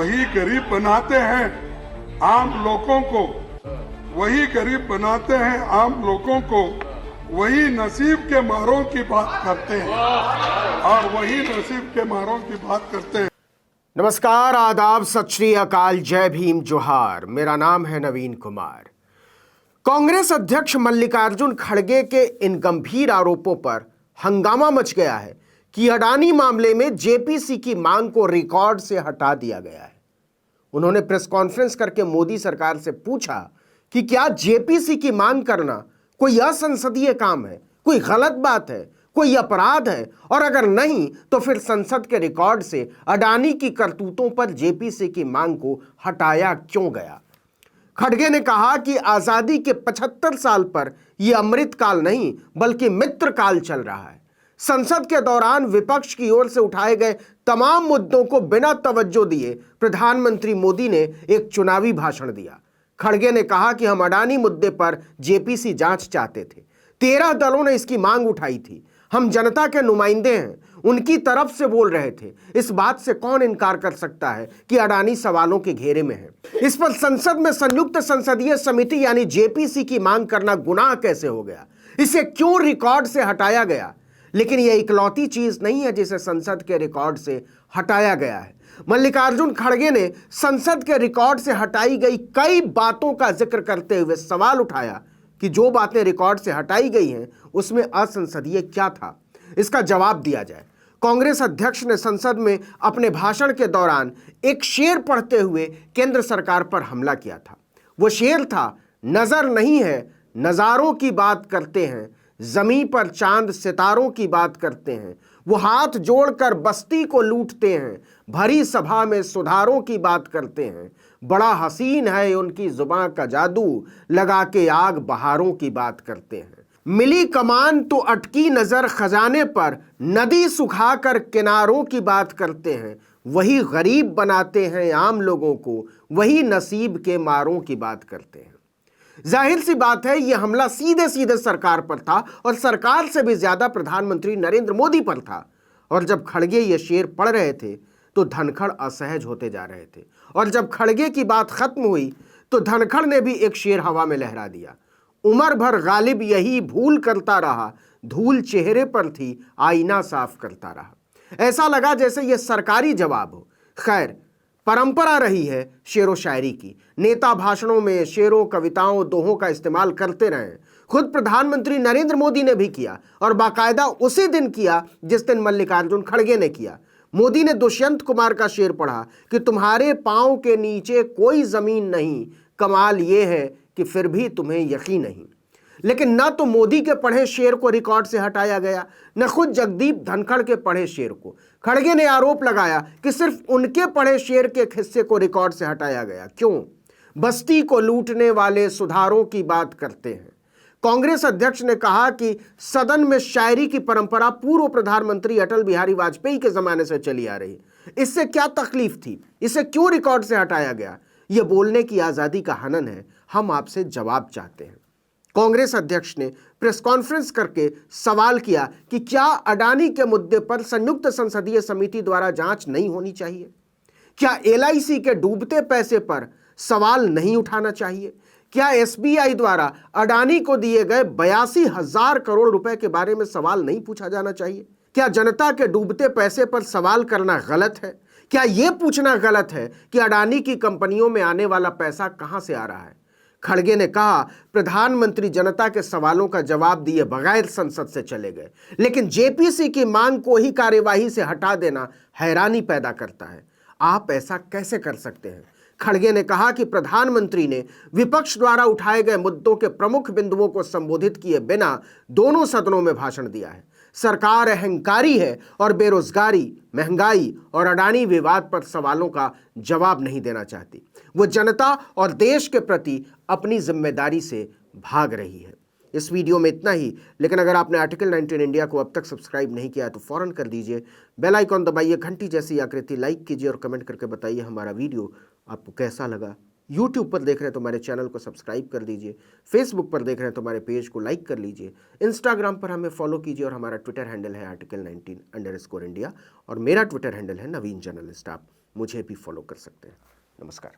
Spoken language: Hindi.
वही गरीब बनाते हैं आम लोगों को, वही गरीब बनाते हैं आम लोगों को, वही नसीब के मारों की बात करते हैं और वही नसीब के मारों की बात करते हैं। नमस्कार, आदाब, सत श्री अकाल, जय भीम, जोहार। मेरा नाम है नवीन कुमार। कांग्रेस अध्यक्ष मल्लिकार्जुन खड़गे के इन गंभीर आरोपों पर हंगामा मच गया है कि अडानी मामले में जेपीसी की मांग को रिकॉर्ड से हटा दिया गया है। उन्होंने प्रेस कॉन्फ्रेंस करके मोदी सरकार से पूछा कि क्या जेपीसी की मांग करना कोई असंसदीय काम है, कोई गलत बात है, कोई अपराध है, और अगर नहीं तो फिर संसद के रिकॉर्ड से अडानी की करतूतों पर जेपीसी की मांग को हटाया क्यों गया। खड़गे ने कहा कि आजादी के 75 साल पर यह अमृत काल नहीं बल्कि मित्र काल चल रहा है। संसद के दौरान विपक्ष की ओर से उठाए गए तमाम मुद्दों को बिना तवज्जो दिए प्रधानमंत्री मोदी ने एक चुनावी भाषण दिया। खड़गे ने कहा कि हम अडानी मुद्दे पर जेपीसी जांच चाहते थे, 13 दलों ने इसकी मांग उठाई थी, हम जनता के नुमाइंदे हैं, उनकी तरफ से बोल रहे थे। इस बात से कौन इनकार कर सकता है कि अडानी सवालों के घेरे में है। इस पर संसद में संयुक्त संसदीय समिति यानी जेपीसी की मांग करना गुनाह कैसे हो गया, इसे क्यों रिकॉर्ड से हटाया गया। लेकिन यह इकलौती चीज नहीं है जिसे संसद के रिकॉर्ड से हटाया गया है। मल्लिकार्जुन खड़गे ने संसद के रिकॉर्ड से हटाई गई कई बातों का जिक्र करते हुए सवाल उठाया कि जो बातें रिकॉर्ड से हटाई गई हैं उसमें असंसदीय क्या था, इसका जवाब दिया जाए। कांग्रेस अध्यक्ष ने संसद में अपने भाषण के दौरान एक शेर पढ़ते हुए केंद्र सरकार पर हमला किया था। वो शेर था, नजर नहीं है नजारों की बात करते हैं, जमीन पर चांद सितारों की बात करते हैं, वो हाथ जोड़कर बस्ती को लूटते हैं, भरी सभा में सुधारों की बात करते हैं, बड़ा हसीन है उनकी जुबान का जादू, लगा के आग बहारों की बात करते हैं। मिली कमान तो अटकी नजर खजाने पर, नदी सुखाकर किनारों की बात करते हैं, वही गरीब बनाते हैं आम लोगों को, वही नसीब के मारों की बात करते हैं। जाहिर सी बात है यह हमला सीधे सीधे सरकार पर था और सरकार से भी ज्यादा प्रधानमंत्री नरेंद्र मोदी पर था। और जब खड़गे ये शेर पढ़ रहे थे तो धनखड़ असहज होते जा रहे थे, और जब खड़गे की बात खत्म हुई तो धनखड़ ने भी एक शेर हवा में लहरा दिया। उम्र भर गालिब यही भूल करता रहा, धूल चेहरे पर थी आईना साफ करता रहा। ऐसा लगा जैसे यह सरकारी जवाब हो। खैर, परंपरा रही है शेरो शायरी की, नेता भाषणों में शेरों, कविताओं, दोहों का इस्तेमाल करते रहे। खुद प्रधानमंत्री नरेंद्र मोदी ने भी किया और बाकायदा उसी दिन किया जिस दिन मल्लिकार्जुन खड़गे ने किया। मोदी ने दुष्यंत कुमार का शेर पढ़ा कि तुम्हारे पांव के नीचे कोई जमीन नहीं, कमाल यह है कि फिर भी तुम्हें यकीन नहीं। लेकिन न तो मोदी के पढ़े शेर को रिकॉर्ड से हटाया गया, न खुद जगदीप धनखड़ के पढ़े शेर को। खड़गे ने आरोप लगाया कि सिर्फ उनके पढ़े शेर के एक हिस्से को रिकॉर्ड से हटाया गया। क्यों? बस्ती को लूटने वाले सुधारों की बात करते हैं। कांग्रेस अध्यक्ष ने कहा कि सदन में शायरी की परंपरा पूर्व प्रधानमंत्री अटल बिहारी वाजपेयी के जमाने से चली आ रही, इससे क्या तकलीफ थी, इसे क्यों रिकॉर्ड से हटाया गया। यह बोलने की आजादी का हनन है, हम आपसे जवाब चाहते हैं। कांग्रेस अध्यक्ष ने प्रेस कॉन्फ्रेंस करके सवाल किया कि क्या अडानी के मुद्दे पर संयुक्त संसदीय समिति द्वारा जांच नहीं होनी चाहिए? क्या एलआईसी के डूबते पैसे पर सवाल नहीं उठाना चाहिए? क्या एसबीआई द्वारा अडानी को दिए गए 82,000 करोड़ रुपए के बारे में सवाल नहीं पूछा जाना चाहिए? क्या जनता के डूबते पैसे पर सवाल करना गलत है? क्या यह पूछना गलत है कि अडानी की कंपनियों में आने वाला पैसा कहां से आ रहा है? खड़गे ने कहा प्रधानमंत्री जनता के सवालों का जवाब दिए बगैर संसद से चले गए, लेकिन जेपीसी की मांग को ही कार्यवाही से हटा देना हैरानी पैदा करता है। आप ऐसा कैसे कर सकते हैं? खड़गे ने कहा कि प्रधानमंत्री ने विपक्ष द्वारा उठाए गए मुद्दों के प्रमुख बिंदुओं को संबोधित किए बिना दोनों सदनों में भाषण दिया है। सरकार अहंकारी है और बेरोजगारी, महंगाई और अडानी विवाद पर सवालों का जवाब नहीं देना चाहती। वो जनता और देश के प्रति अपनी जिम्मेदारी से भाग रही है। इस वीडियो में इतना ही, लेकिन अगर आपने आर्टिकल 19 इंडिया को अब तक सब्सक्राइब नहीं किया है तो फौरन कर दीजिए। बेल आइकॉन दबाइए, घंटी जैसी आकृति लाइक कीजिए और कमेंट करके बताइए हमारा वीडियो आपको कैसा लगा। यूट्यूब पर देख रहे हैं तो हमारे चैनल को सब्सक्राइब कर दीजिए, फेसबुक पर देख रहे हैं तो हमारे पेज को लाइक कर लीजिए, इंस्टाग्राम पर हमें फॉलो कीजिए और हमारा ट्विटर हैंडल है article19_India और मेरा ट्विटर हैंडल है नवीन जर्नलिस्ट। आप मुझे भी फॉलो कर सकते हैं। नमस्कार।